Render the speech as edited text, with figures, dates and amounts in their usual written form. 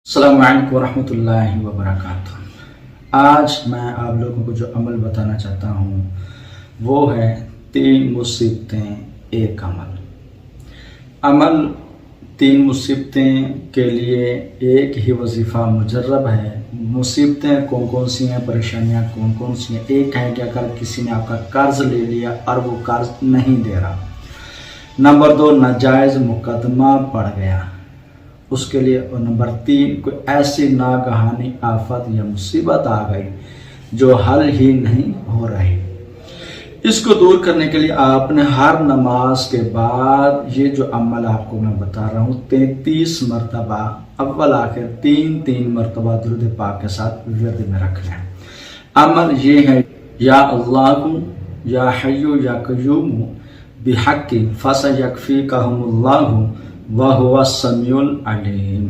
अस्सलामु अलैकुम वरहमतुल्लाहि वबरकातुहू। आज मैं आप लोगों को जो अमल बताना चाहता हूँ वो है 3 मुसीबतें एक अमल। अमल 3 मुसीबतें के लिए एक ही वजीफ़ा मुजर्रब है। मुसीबतें कौन कौन सी हैं, परेशानियाँ कौन कौन सी हैं। एक है कि अगर किसी ने आपका कर्ज ले लिया और वो कर्ज नहीं दे रहा। नंबर 2, नाजायज़ मुकदमा पड़ गया उसके लिए। और नंबर 3, कोई ऐसी नागहानी आफत या मुसीबत आ गई जो हल ही नहीं हो रही। इसको दूर करने के लिए आपने हर नमाज के बाद ये जो अमल आपको मैं बता रहा हूँ 33 मरतबा अव्वल आखिर 3 मरतबा दुरूद पाक के साथ विर्द में रखना है। अमल ये है, या अल्लाह या हय्यु या क़य्यूम बिहक़्क़ि फसयकफ़ीकहुमुल्लाहु व हुवा समीउल अलीम।